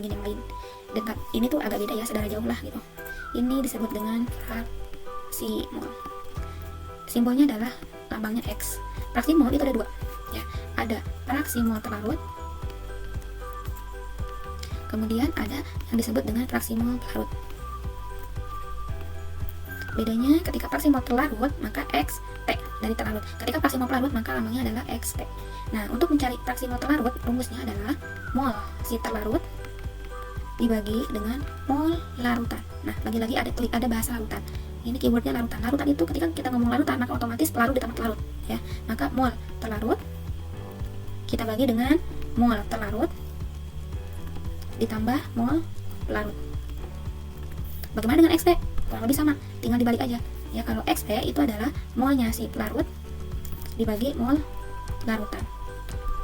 yang lain. Dan ini tuh agak beda ya, saudara, jauh lah gitu. Ini disebut dengan fraksimol. Simbolnya adalah lambangnya X. Fraksimol itu ada dua ya, ada fraksimol terlarut, kemudian ada yang disebut dengan fraksimol pelarut. Bedanya ketika fraksimol terlarut maka Xt dari terlarut, ketika fraksimol pelarut maka lambangnya adalah Xt. Nah, untuk mencari fraksimol terlarut rumusnya adalah mol si terlarut dibagi dengan mol larutan. Nah, lagi-lagi ada bahasa larutan. Ini keywordnya larutan. Larutan itu ketika kita ngomong larutan maka otomatis pelarut ditambah pelarut ya. Maka mol terlarut kita bagi dengan mol terlarut ditambah mol pelarut. Bagaimana dengan Xt? Kurang lebih sama, tinggal dibalik aja ya. Kalau Xt itu adalah molnya si pelarut dibagi mol larutan.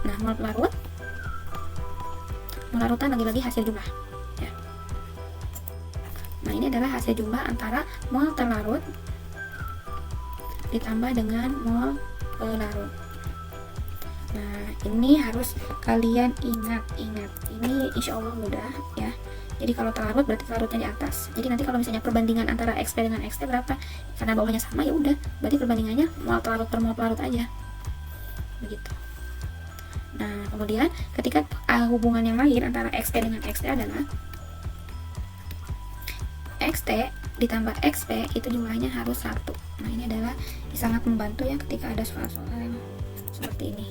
Nah, mol larutan lagi-lagi hasil jumlah ya. Nah, ini adalah hasil jumlah antara mol terlarut ditambah dengan mol pelarut. Nah, ini harus kalian ingat. Ini insya Allah mudah ya. Jadi kalau terlarut berarti terlarutnya di atas. Jadi nanti kalau misalnya perbandingan antara Xp dengan Xt berapa, karena bawahnya sama ya udah, berarti perbandingannya mol terlarut per mol pelarut aja. Begitu. Nah, kemudian ketika hubungan yang lain antara Xt dengan Xt adalah Xt ditambah Xp itu jumlahnya harus 1. Nah, ini adalah sangat membantu ya ketika ada soal-soal yang seperti ini.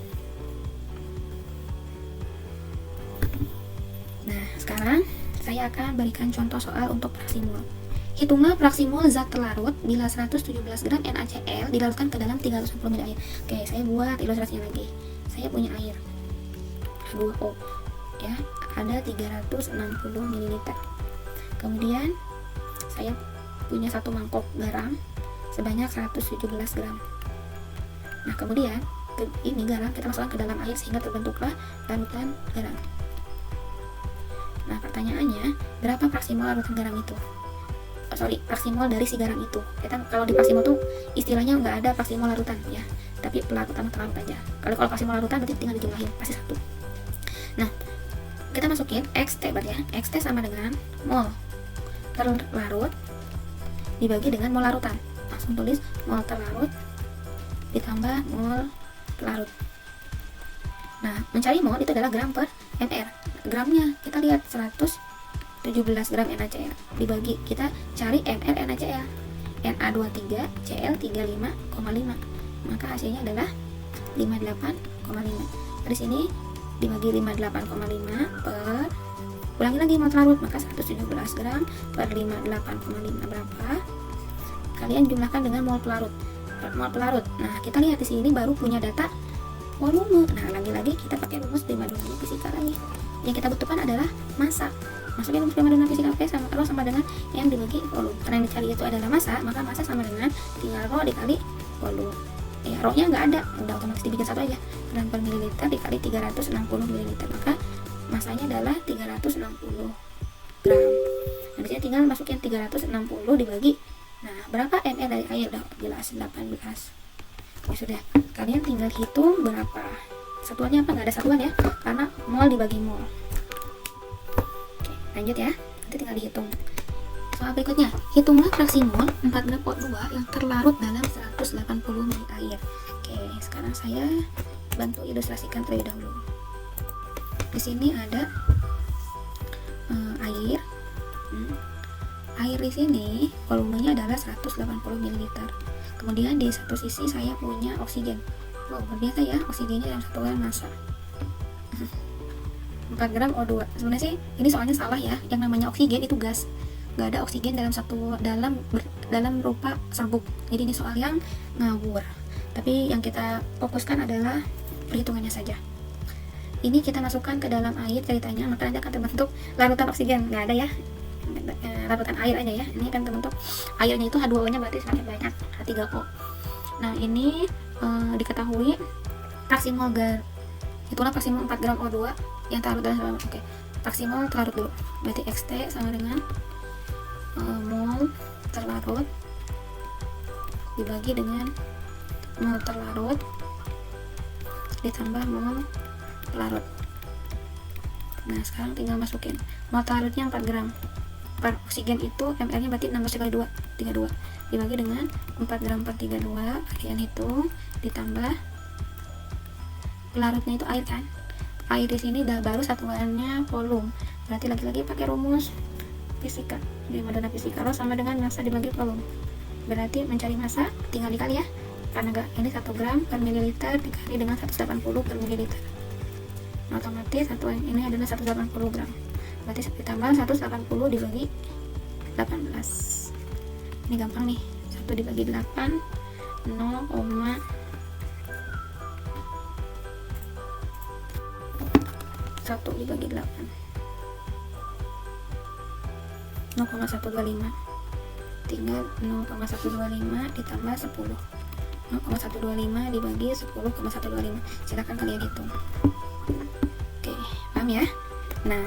Nah, sekarang saya akan berikan contoh soal untuk fraksimol. Hitunglah fraksimol zat terlarut bila 117 gram NaCl dilarutkan ke dalam 360 ml air. Oke, saya buat ilustrasinya lagi. Saya punya air H2O ya, ada 360 ml. Kemudian saya punya satu mangkok garam sebanyak 117 gram. Nah, kemudian ini garam kita masukkan ke dalam air sehingga terbentuklah larutan garam. Nah, pertanyaannya, berapa fraksimol larutan garam itu? Fraksimol dari si garam itu. Kita kalau di fraksimol tuh istilahnya nggak ada fraksimol larutan ya, tapi pelarut sama terlarut aja. Kalau fraksimol larutan berarti tinggal dijumlahin, pasti 1. Nah, kita masukin Xt berarti ya. Xt sama dengan mol terlarut dibagi dengan mol larutan. Langsung tulis mol terlarut ditambah mol pelarut. Nah, mencari mol itu adalah gram per ml. Gramnya kita lihat 117 gram NaCl dibagi, kita cari ml NaCl, Na23 Cl 35,5, maka hasilnya adalah 58,5. Dari sini dibagi 58,5 per, ulangi lagi mol terlarut, maka 117 gram per 58,5 berapa? Kalian jumlahkan dengan mol pelarut. Nah, kita lihat di sini baru punya data volume. Nah, lagi-lagi kita pakai rumus primadona fisika lagi. Yang kita butuhkan adalah massa. Masukin rumus primadona fisika P sama rho sama dengan yang dibagi volume. Karena yang dicari itu adalah massa, maka massa sama dengan tinggal rho dikali volume. Ya, rho-nya nggak ada, udah otomatis dibikin satu aja. Gram per mililiter dikali 360 ml, maka massanya adalah 360 gram. Nah, biasanya tinggal masukin 360 dibagi. Nah, berapa ml dari air? Udah jelas 18. Ya sudah, kalian tinggal hitung berapa satuannya. Apa, nggak ada satuan ya, karena mol dibagi mol. Oke, lanjut ya, nanti tinggal dihitung. Soal berikutnya, hitunglah fraksimol 4 gram O2 yang terlarut dalam 180 ml air. Oke, sekarang saya bantu ilustrasikan terlebih dahulu. Di sini ada air. Air di sini volumenya adalah 180 ml. Kemudian di satu sisi saya punya oksigen. Wow, biasa ya, oksigennya dalam satuan massa. 4 gram O2. Sebenarnya sih ini soalnya salah ya. Yang namanya oksigen itu gas. Gak ada oksigen dalam rupa serbuk. Jadi ini soal yang ngawur. Tapi yang kita fokuskan adalah perhitungannya saja. Ini kita masukkan ke dalam air ceritanya, maka nanti akan terbentuk larutan oksigen. Nggak ada ya, larutan air aja ya. Ini akan terbentuk airnya itu H2O-nya berarti semakin banyak, H3O. Nah, ini diketahui fraksimol itulah fraksimol 4 gram O2 yang terlarut dalam. Oke, fraksimol terlarut dulu. Berarti Xt sama dengan mol terlarut dibagi dengan mol terlarut ditambah mol pelarut. Nah, sekarang tinggal masukin mol larutnya 4 gram per oksigen itu ml nya berarti 16 kali 2 32 dibagi dengan 4 gram per 32 kalian hitung ditambah larutnya itu air kan, air di sini baru satuannya volume, berarti lagi-lagi pakai rumus fisika di modal fisika, rho sama dengan massa dibagi volume, berarti mencari massa tinggal dikali ya, karena ini 1 gram per mililiter dikali dengan 180 per mililiter, otomatis satuan ini adalah 180 gram, berarti ditambah 180 dibagi 18, ini gampang nih, 1 dibagi 8 1 dibagi 8 0,125, tinggal 0,125 ditambah 10, 0,125 dibagi 10,125, silakan kalian hitung. Oke, paham ya? Nah,